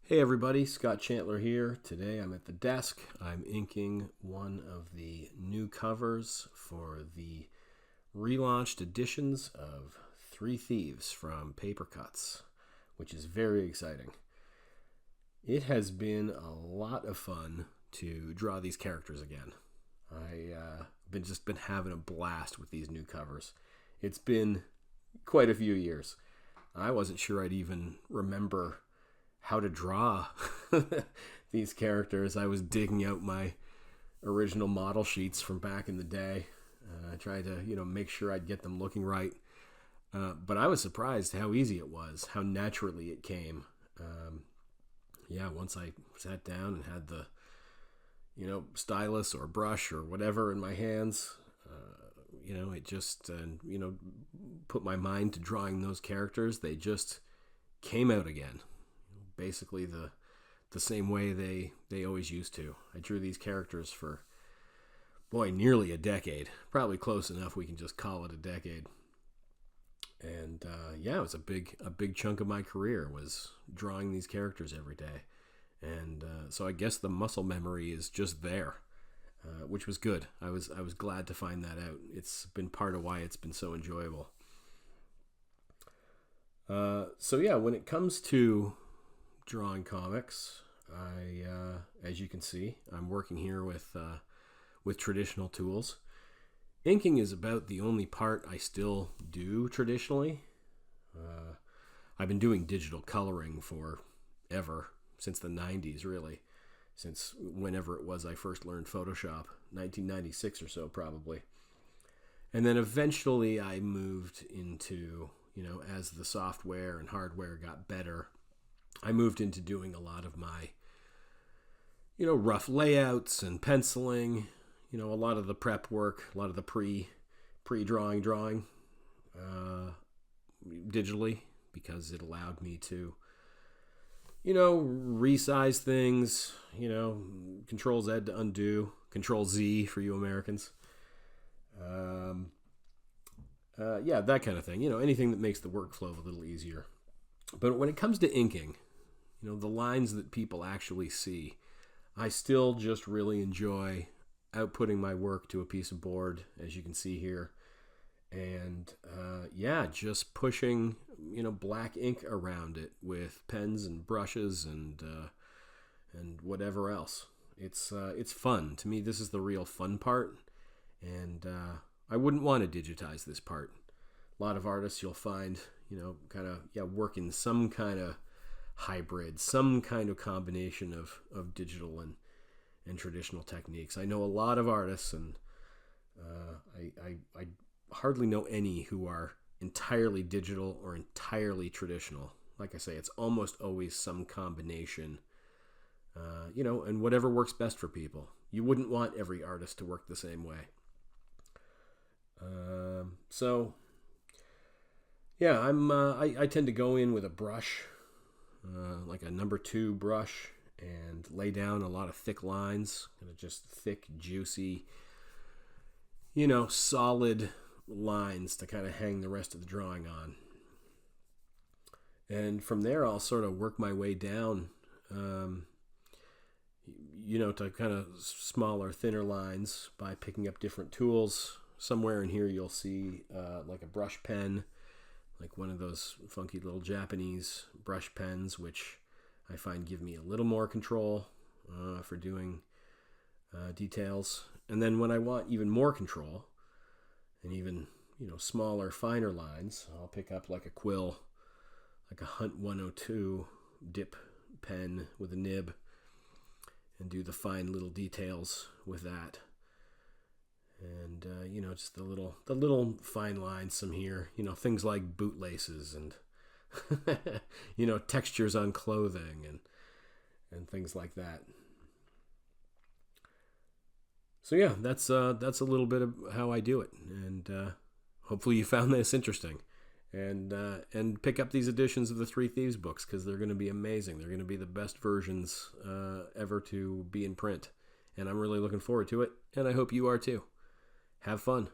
Hey everybody, Scott Chantler here. Today I'm at the desk. I'm inking one of the new covers for the relaunched editions of Three Thieves from Paper Cuts, which is very exciting. It has been a lot of fun to draw these characters again. I've been having a blast with these new covers. It's been quite a few years. I wasn't sure I'd even remember how to draw these characters. I was digging out my original model sheets from back in the day. I tried to, make sure I'd get them looking right. But I was surprised how easy it was, how naturally it came. Once I sat down and had the, stylus or brush or whatever in my hands, it just, put my mind to drawing those characters. They just came out again. Basically the same way they always used to. I drew these characters for, nearly a decade. Probably close enough we can just call it a decade. And it was a big chunk of my career was drawing these characters every day. And so I guess the muscle memory is just there, which was good. I was glad to find that out. It's been part of why it's been so enjoyable. When it comes to drawing comics, as you can see, I'm working here with traditional tools. Inking is about the only part I still do traditionally. I've been doing digital coloring for ever, since the 90s really, since whenever it was I first learned Photoshop, 1996 or so probably. And then eventually I moved into, as the software and hardware got better, I moved into doing a lot of my, rough layouts and penciling, a lot of the prep work, a lot of the pre-drawing digitally, because it allowed me to, resize things, Control Z to undo, Control Z for you Americans. That kind of thing, anything that makes the workflow a little easier. But when it comes to inking, the lines that people actually see, I still just really enjoy outputting my work to a piece of board, as you can see here. And just pushing, black ink around it with pens and brushes and whatever else. It's fun. To me, this is the real fun part. And I wouldn't want to digitize this part. A lot of artists you'll find, work in some kind of hybrid, some kind of combination of digital and traditional techniques. I know a lot of artists, and I hardly know any who are entirely digital or entirely traditional. Like I say, it's almost always some combination, and whatever works best for people. You wouldn't want every artist to work the same way. I tend to go in with a brush, like a number 2 brush, and lay down a lot of thick lines, just thick, juicy, solid lines to kind of hang the rest of the drawing on. And from there, I'll sort of work my way down, to kind of smaller, thinner lines by picking up different tools. Somewhere in here, you'll see like a brush pen, like one of those funky little Japanese brush pens, which I find give me a little more control for doing details. And then when I want even more control and even, smaller, finer lines, I'll pick up like a quill, like a Hunt 102 dip pen with a nib, and do the fine little details with that. And just the little fine lines from here, things like bootlaces and textures on clothing and things like that. So that's a little bit of how I do it, and hopefully you found this interesting. And pick up these editions of the Three Thieves books, because they're going to be amazing. They're going to be the best versions ever to be in print, and I'm really looking forward to it, and I hope you are too. Have fun.